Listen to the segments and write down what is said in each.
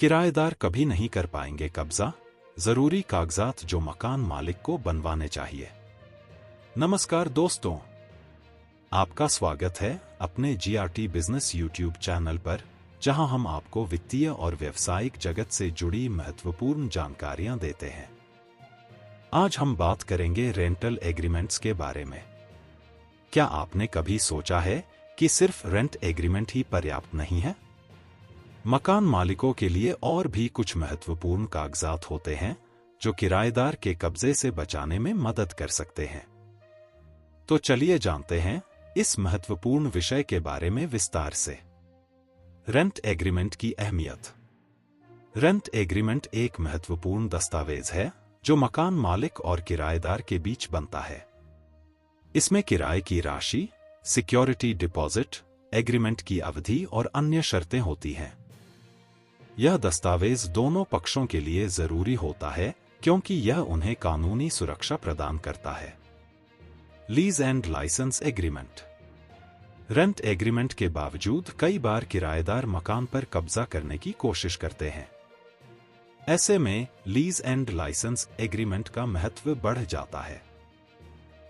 किराएदार कभी नहीं कर पाएंगे कब्जा, जरूरी कागजात जो मकान मालिक को बनवाने चाहिए। नमस्कार दोस्तों, आपका स्वागत है अपने जीआरटी बिजनेस यूट्यूब चैनल पर, जहां हम आपको वित्तीय और व्यावसायिक जगत से जुड़ी महत्वपूर्ण जानकारियां देते हैं। आज हम बात करेंगे रेंटल एग्रीमेंट्स के बारे में। क्या आपने कभी सोचा है कि सिर्फ रेंट एग्रीमेंट ही पर्याप्त नहीं है? मकान मालिकों के लिए और भी कुछ महत्वपूर्ण कागजात होते हैं जो किराएदार के कब्जे से बचाने में मदद कर सकते हैं। तो चलिए जानते हैं इस महत्वपूर्ण विषय के बारे में विस्तार से। रेंट एग्रीमेंट की अहमियत। रेंट एग्रीमेंट एक महत्वपूर्ण दस्तावेज है जो मकान मालिक और किराएदार के बीच बनता है। इसमें किराए की राशि, सिक्योरिटी डिपॉजिट, एग्रीमेंट की अवधि और अन्य शर्तें होती हैं। यह दस्तावेज दोनों पक्षों के लिए जरूरी होता है क्योंकि यह उन्हें कानूनी सुरक्षा प्रदान करता है। Lease and license agreement. Rent agreement के बावजूद कई बार किराएदार मकान पर कब्जा करने की कोशिश करते हैं। ऐसे में लीज एंड लाइसेंस एग्रीमेंट का महत्व बढ़ जाता है।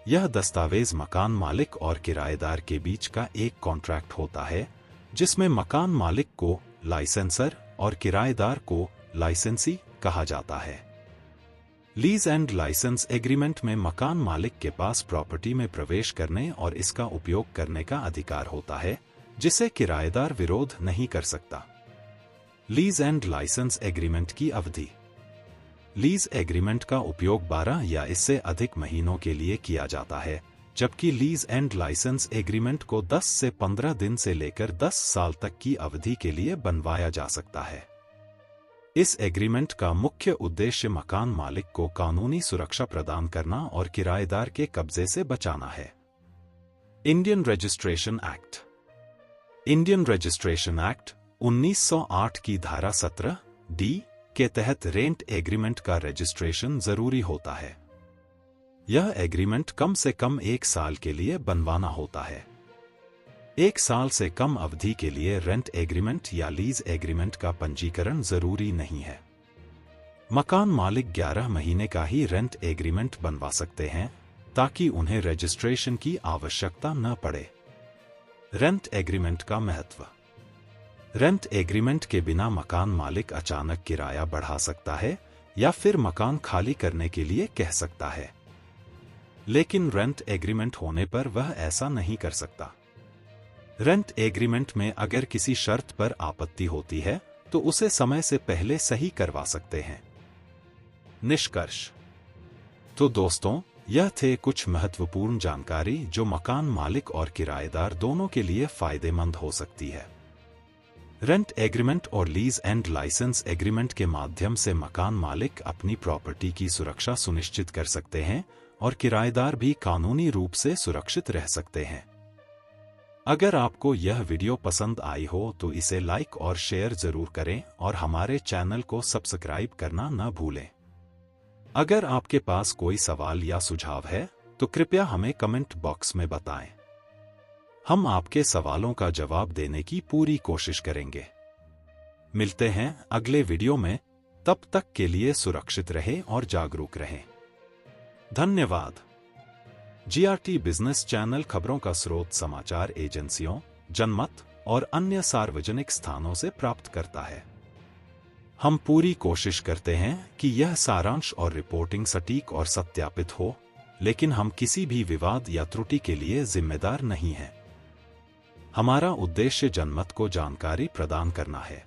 यह दस्तावेज मकान मालिक और किराएदार के बीच का एक कॉन्ट्रैक्ट होता है जिसमें मकान मालिक को लाइसेंसर और किराएदार को लाइसेंसी कहा जाता है। लीज एंड लाइसेंस एग्रीमेंट में मकान मालिक के पास प्रॉपर्टी में प्रवेश करने और इसका उपयोग करने का अधिकार होता है, जिसे किराएदार विरोध नहीं कर सकता। लीज एंड लाइसेंस एग्रीमेंट की अवधि। लीज एग्रीमेंट का उपयोग 12 या इससे अधिक महीनों के लिए किया जाता है, जबकि लीज एंड लाइसेंस एग्रीमेंट को 10 से 15 दिन से लेकर 10 साल तक की अवधि के लिए बनवाया जा सकता है। इस एग्रीमेंट का मुख्य उद्देश्य मकान मालिक को कानूनी सुरक्षा प्रदान करना और किराएदार के कब्जे से बचाना है। Indian registration act. Indian registration act 1908 की धारा 17(d) के तहत रेंट एग्रीमेंट का रजिस्ट्रेशन जरूरी होता है। यह एग्रीमेंट कम से कम 1 साल के लिए बनवाना होता है। 1 साल से कम अवधि के लिए रेंट एग्रीमेंट या लीज एग्रीमेंट का पंजीकरण जरूरी नहीं है। मकान मालिक 11 महीने का ही रेंट एग्रीमेंट बनवा सकते हैं ताकि उन्हें रजिस्ट्रेशन की आवश्यकता न पड़े। रेंट एग्रीमेंट का महत्व। रेंट एग्रीमेंट के बिना मकान मालिक अचानक किराया बढ़ा सकता है या फिर मकान खाली करने के लिए कह सकता है, लेकिन रेंट एग्रीमेंट होने पर वह ऐसा नहीं कर सकता। रेंट एग्रीमेंट में अगर किसी शर्त पर आपत्ति होती है तो उसे समय से पहले सही करवा सकते हैं। निष्कर्ष। तो दोस्तों, यह थे कुछ महत्वपूर्ण जानकारी जो मकान मालिक और किराएदार दोनों के लिए फायदेमंद हो सकती है। रेंट एग्रीमेंट और लीज एंड लाइसेंस एग्रीमेंट के माध्यम से मकान मालिक अपनी प्रॉपर्टी की सुरक्षा सुनिश्चित कर सकते हैं और किराएदार भी कानूनी रूप से सुरक्षित रह सकते हैं। अगर आपको यह वीडियो पसंद आई हो तो इसे लाइक और शेयर जरूर करें और हमारे चैनल को सब्सक्राइब करना न भूलें। अगर आपके पास कोई सवाल या सुझाव है तो कृपया हमें कमेंट बॉक्स में बताएं। हम आपके सवालों का जवाब देने की पूरी कोशिश करेंगे। मिलते हैं अगले वीडियो में, तब तक के लिए सुरक्षित रहें और जागरूक रहें। धन्यवाद। जीआरटी बिजनेस चैनल खबरों का स्रोत समाचार एजेंसियों, जनमत और अन्य सार्वजनिक स्थानों से प्राप्त करता है। हम पूरी कोशिश करते हैं कि यह सारांश और रिपोर्टिंग सटीक और सत्यापित हो, लेकिन हम किसी भी विवाद या त्रुटि के लिए जिम्मेदार नहीं हैं। हमारा उद्देश्य जनमत को जानकारी प्रदान करना है।